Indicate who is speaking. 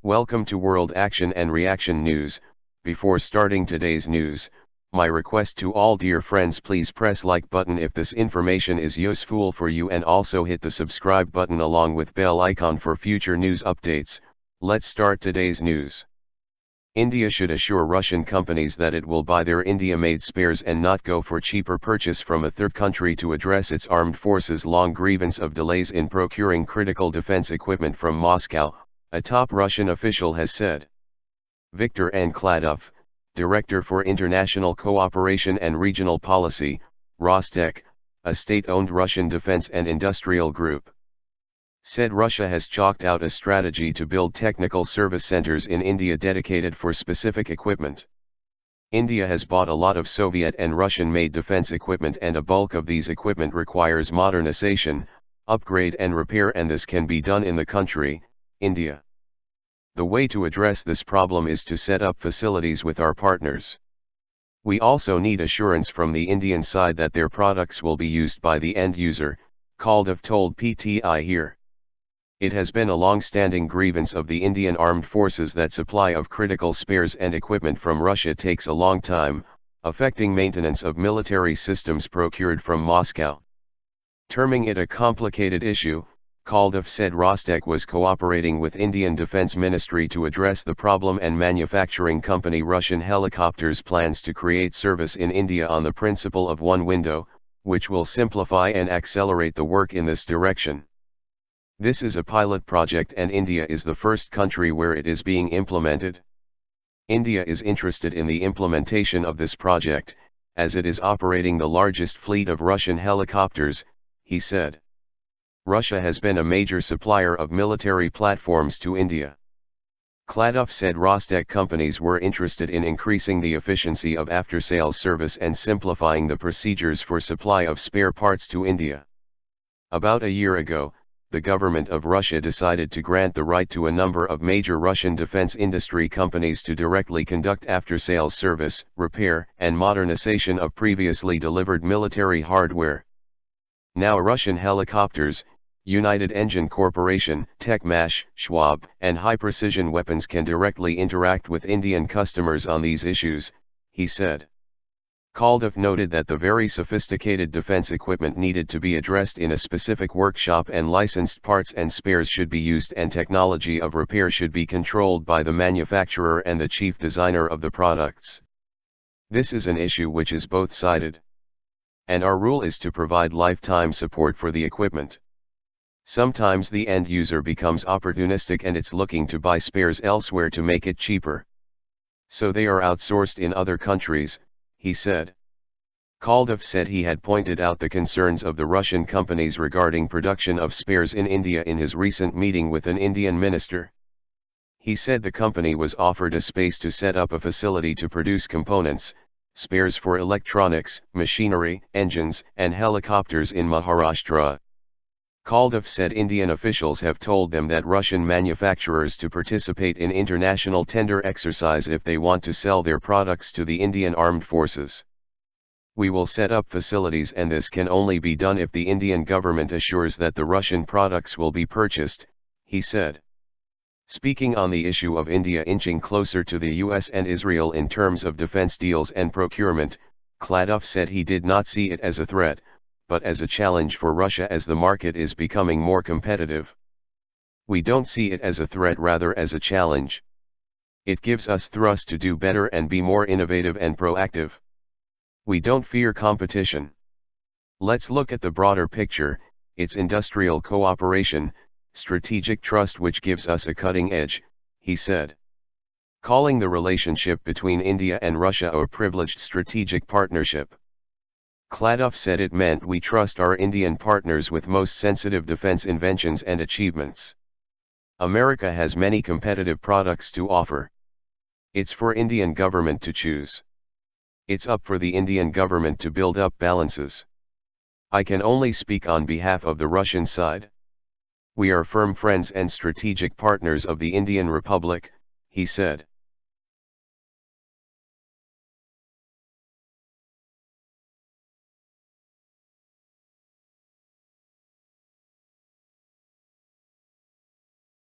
Speaker 1: Welcome to World Action and Reaction News. Before starting today's news, my request to all dear friends, please press like button if this information is useful for you, and also hit the subscribe button along with bell icon for future news updates. Let's start today's news. India should assure Russian companies that it will buy their India-made spares and not go for cheaper purchase from a third country to address its armed forces' long grievance of delays in procuring critical defense equipment from Moscow, a top Russian official has said. Viktor Kladov, Director for International Cooperation and Regional Policy, Rostec, a state-owned Russian defense and industrial group, said Russia has chalked out a strategy to build technical service centers in India dedicated for specific equipment. India has bought a lot of Soviet and Russian-made defense equipment, and a bulk of these equipment requires modernization, upgrade and repair, and this can be done in the country, India. The way to address this problem is to set up facilities with our partners. We also need assurance from the Indian side that their products will be used by the end user, Kaldov told PTI here. It has been a long-standing grievance of the Indian armed forces that supply of critical spares and equipment from Russia takes a long time, affecting maintenance of military systems procured from Moscow. Terming it a complicated issue, Kaldov said Rostec was cooperating with Indian Defence Ministry to address the problem, and manufacturing company Russian Helicopters plans to create service in India on the principle of one window, which will simplify and accelerate the work in this direction. This is a pilot project and India is the first country where it is being implemented. India is interested in the implementation of this project, as it is operating the largest fleet of Russian helicopters, he said. Russia has been a major supplier of military platforms to India. Kladov said Rostec companies were interested in increasing the efficiency of after-sales service and simplifying the procedures for supply of spare parts to India. About a year ago, the government of Russia decided to grant the right to a number of major Russian defense industry companies to directly conduct after-sales service, repair, and modernization of previously delivered military hardware. Now Russian Helicopters, United Engine Corporation, Techmash, Schwab, and High Precision Weapons can directly interact with Indian customers on these issues, he said. Kaldov noted that the very sophisticated defense equipment needed to be addressed in a specific workshop, and licensed parts and spares should be used, and technology of repair should be controlled by the manufacturer and the chief designer of the products. This is an issue which is both-sided. And our rule is to provide lifetime support for the equipment. Sometimes the end user becomes opportunistic and it's looking to buy spares elsewhere to make it cheaper. So they are outsourced in other countries, he said. Kaldov said he had pointed out the concerns of the Russian companies regarding production of spares in India in his recent meeting with an Indian minister. He said the company was offered a space to set up a facility to produce components, spares for electronics, machinery, engines, and helicopters in Maharashtra. Kaldov said Indian officials have told them that Russian manufacturers to participate in international tender exercise if they want to sell their products to the Indian armed forces. We will set up facilities, and this can only be done if the Indian government assures that the Russian products will be purchased, he said. Speaking on the issue of India inching closer to the US and Israel in terms of defense deals and procurement, Kladov said he did not see it as a threat, but as a challenge for Russia as the market is becoming more competitive. We don't see it as a threat, rather as a challenge. It gives us thrust to do better and be more innovative and proactive. We don't fear competition. Let's look at the broader picture. It's industrial cooperation, strategic trust which gives us a cutting edge, he said. Calling the relationship between India and Russia a privileged strategic partnership. Kladov said it meant we trust our Indian partners with most sensitive defense inventions and achievements. America has many competitive products to offer. It's for Indian government to choose. It's up for the Indian government to build up balances. I can only speak on behalf of the Russian side. We are firm friends and strategic partners of the Indian Republic, he said.